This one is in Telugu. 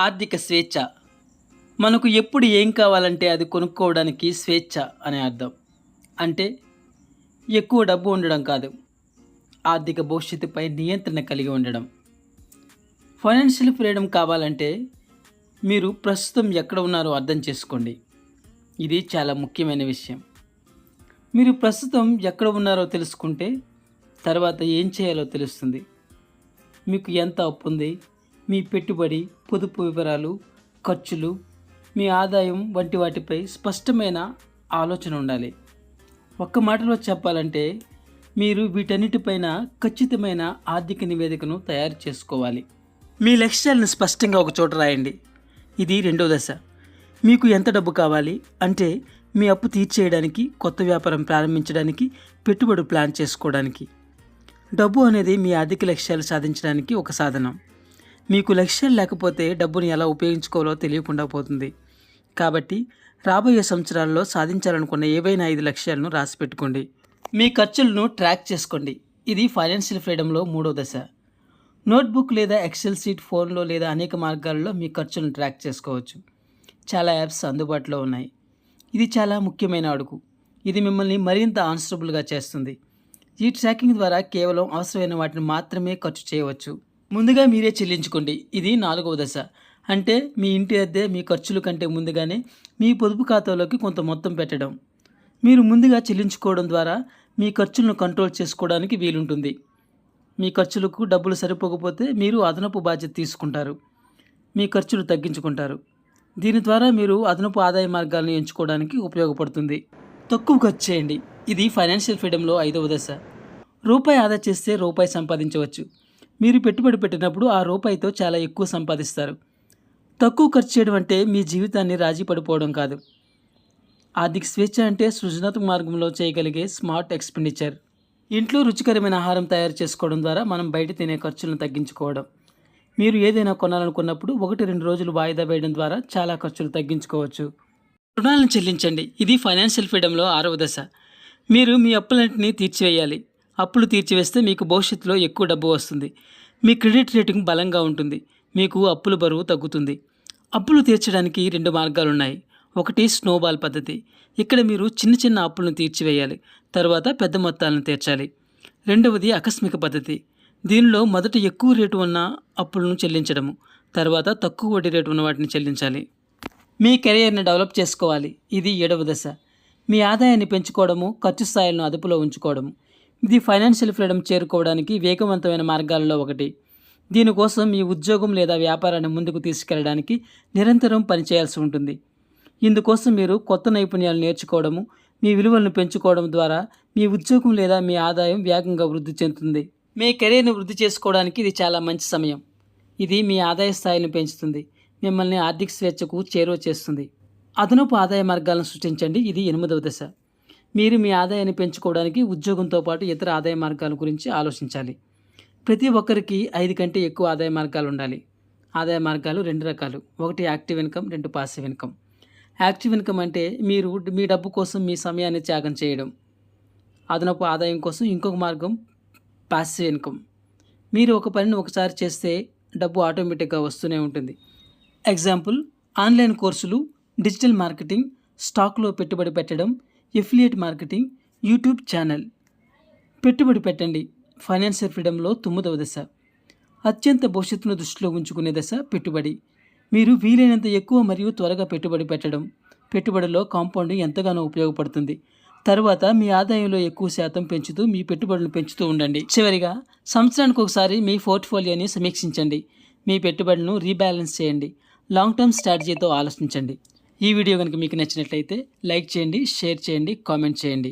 ఆర్థిక స్వేచ్ఛ మనకు ఎప్పుడు ఏం కావాలంటే అది కొనుక్కోవడానికి స్వేచ్ఛ అనే అర్థం. అంటే ఎక్కువ డబ్బు ఉండడం కాదు, ఆర్థిక భవిష్యత్తుపై నియంత్రణ కలిగి ఉండడం. ఫైనాన్షియల్ ఫ్రీడమ్ కావాలంటే మీరు ప్రస్తుతం ఎక్కడ ఉన్నారో అర్థం చేసుకోండి. ఇది చాలా ముఖ్యమైన విషయం. మీరు ప్రస్తుతం ఎక్కడ ఉన్నారో తెలుసుకుంటే తర్వాత ఏం చేయాలో తెలుస్తుంది. మీకు ఎంత అప్పు ఉంది, మీ పెట్టుబడి, పొదుపు వివరాలు, ఖర్చులు, మీ ఆదాయం వంటి వాటిపై స్పష్టమైన ఆలోచన ఉండాలి. ఒక్క మాటలో చెప్పాలంటే మీరు వీటన్నిటిపైన ఖచ్చితమైన ఆర్థిక నివేదికను తయారు చేసుకోవాలి. మీ లక్ష్యాలను స్పష్టంగా ఒక చోట రాయండి. ఇది రెండో దశ. మీకు ఎంత డబ్బు కావాలి అంటే మీ అప్పు తీర్చేయడానికి, కొత్త వ్యాపారం ప్రారంభించడానికి, పెట్టుబడి ప్లాన్ చేసుకోవడానికి. డబ్బు అనేది మీ ఆర్థిక లక్ష్యాలు సాధించడానికి ఒక సాధనం. మీకు లక్ష్యాలు లేకపోతే డబ్బుని ఎలా ఉపయోగించుకోవాలో తెలియకుండా పోతుంది. కాబట్టి రాబోయే సంవత్సరాల్లో సాధించాలనుకున్న ఏవైనా 5 లక్ష్యాలను రాసి పెట్టుకోండి. మీ ఖర్చులను ట్రాక్ చేసుకోండి. ఇది ఫైనాన్షియల్ ఫ్రీడమ్లో 3వ దశ. నోట్బుక్ లేదా ఎక్సెల్ షీట్, ఫోన్లో లేదా అనేక మార్గాల్లో మీ ఖర్చులను ట్రాక్ చేసుకోవచ్చు. చాలా యాప్స్ అందుబాటులో ఉన్నాయి. ఇది చాలా ముఖ్యమైన అడుగు. ఇది మిమ్మల్ని మరింత ఆన్సరబుల్గా చేస్తుంది. ఈ ట్రాకింగ్ ద్వారా కేవలం అవసరమైన వాటిని మాత్రమే ఖర్చు చేయవచ్చు. ముందుగా మీరే చెల్లించుకోండి. ఇది 4వ దశ. అంటే మీ ఇంటి అద్దె, మీ ఖర్చుల కంటే ముందుగానే మీ పొదుపు ఖాతాలోకి కొంత మొత్తం పెట్టడం. మీరు ముందుగా చెల్లించుకోవడం ద్వారా మీ ఖర్చులను కంట్రోల్ చేసుకోవడానికి వీలుంటుంది. మీ ఖర్చులకు డబ్బులు సరిపోకపోతే మీరు అదనపు బాధ్యత తీసుకుంటారు. మీ ఖర్చులు తగ్గించుకుంటారు. దీని ద్వారా మీరు అదనపు ఆదాయ మార్గాలను ఎంచుకోవడానికి ఉపయోగపడుతుంది. తక్కువ ఖర్చు చేయండి. ఇది ఫైనాన్షియల్ ఫ్రీడమ్లో 5వ దశ. రూపాయి ఆదా చేస్తే రూపాయి సంపాదించవచ్చు. మీరు పెట్టుబడి పెట్టినప్పుడు ఆ రూపాయితో చాలా ఎక్కువ సంపాదిస్తారు. తక్కువ ఖర్చు చేయడం అంటే మీ జీవితాన్ని రాజీ పడిపోవడం కాదు. ఆర్థిక స్వేచ్ఛ అంటే సృజనాత్మక మార్గంలో చేయగలిగే స్మార్ట్ ఎక్స్పెండిచర్. ఇంట్లో రుచికరమైన ఆహారం తయారు చేసుకోవడం ద్వారా మనం బయట తినే ఖర్చులను తగ్గించుకోవడం. మీరు ఏదైనా కొనాలనుకున్నప్పుడు 1-2 రోజులు వాయిదా వేయడం ద్వారా చాలా ఖర్చులు తగ్గించుకోవచ్చు. రుణాలను చెల్లించండి. ఇది ఫైనాన్షియల్ ఫ్రీడమ్లో 6వ దశ. మీరు మీ అప్పులన్నింటినీ తీర్చివేయాలి. అప్పులు తీర్చివేస్తే మీకు భవిష్యత్తులో ఎక్కువ డబ్బు వస్తుంది. మీ క్రెడిట్ రేటింగ్ బలంగా ఉంటుంది. మీకు అప్పుల బరువు తగ్గుతుంది. అప్పులు తీర్చడానికి 2 మార్గాలున్నాయి. ఒకటి స్నోబాల్ పద్ధతి. ఇక్కడ మీరు చిన్న చిన్న అప్పులను తీర్చివేయాలి, తర్వాత పెద్ద మొత్తాలను తీర్చాలి. రెండవది ఆకస్మిక పద్ధతి. దీనిలో మొదట ఎక్కువ రేటు ఉన్న అప్పులను చెల్లించడము, తర్వాత తక్కువ వడ్డీ రేటు ఉన్న వాటిని చెల్లించాలి. మీ కెరియర్ని డెవలప్ చేసుకోవాలి. ఇది 7వ దశ. మీ ఆదాయాన్ని పెంచుకోవడము, ఖర్చు స్థాయిలను అదుపులో ఉంచుకోవడము. ఇది ఫైనాన్షియల్ ఫ్రీడమ్ చేరుకోవడానికి వేగవంతమైన మార్గాలలో ఒకటి. దీనికోసం మీ ఉద్యోగం లేదా వ్యాపారాన్ని ముందుకు తీసుకెళ్లడానికి నిరంతరం పనిచేయాల్సి ఉంటుంది. ఇందుకోసం మీరు కొత్త నైపుణ్యాలు నేర్చుకోవడము, మీ విలువలను పెంచుకోవడం ద్వారా మీ ఉద్యోగం లేదా మీ ఆదాయం వేగంగా వృద్ధి చెందుతుంది. మీ కెరీర్ను వృద్ధి చేసుకోవడానికి ఇది చాలా మంచి సమయం. ఇది మీ ఆదాయ స్థాయిని పెంచుతుంది, మిమ్మల్ని ఆర్థిక స్వేచ్ఛకు చేరువ చేస్తుంది. అదనపు ఆదాయ మార్గాలను సృష్టించండి. ఇది 8వ దశ. మీరు మీ ఆదాయాన్ని పెంచుకోవడానికి ఉద్యోగంతో పాటు ఇతర ఆదాయ మార్గాల గురించి ఆలోచించాలి. ప్రతి ఒక్కరికి 5 కంటే ఎక్కువ ఆదాయ మార్గాలు ఉండాలి. ఆదాయ మార్గాలు 2 రకాలు. ఒకటి active income, 2 passive income. Active income అంటే మీరు మీ డబ్బు కోసం మీ సమయాన్ని త్యాగం చేయడం. అదనపు ఆదాయం కోసం ఇంకొక మార్గం పాసివ్ ఇన్కమ్. మీరు ఒక పనిని ఒకసారి చేస్తే డబ్బు ఆటోమేటిక్గా వస్తూనే ఉంటుంది. ఎగ్జాంపుల్, ఆన్లైన్ కోర్సులు, డిజిటల్ మార్కెటింగ్, స్టాక్లో పెట్టుబడి పెట్టడం, ఎఫిలియేట్ మార్కెటింగ్, యూట్యూబ్ ఛానల్. పెట్టుబడి పెట్టండి. ఫైనాన్షియల్ ఫ్రీడమ్లో 9వ దశ. అత్యంత భవిష్యత్తును దృష్టిలో ఉంచుకునే దశ పెట్టుబడి. మీరు వీలైనంత ఎక్కువ మరియు త్వరగా పెట్టుబడి పెట్టడం. పెట్టుబడిలో కాంపౌండింగ్ ఎంతగానో ఉపయోగపడుతుంది. తర్వాత మీ ఆదాయంలో ఎక్కువ శాతం పెంచుతూ మీ పెట్టుబడులను పెంచుతూ ఉండండి. చివరిగా, సంవత్సరానికి ఒకసారి మీ పోర్ట్ఫోలియోని సమీక్షించండి. మీ పెట్టుబడులను రీబ్యాలెన్స్ చేయండి. లాంగ్ టర్మ్ స్ట్రాటజీతో ఆలోచించండి. ఈ వీడియో కనుక మీకు నచ్చినట్లయితే లైక్ చేయండి, షేర్ చేయండి, కామెంట్ చేయండి.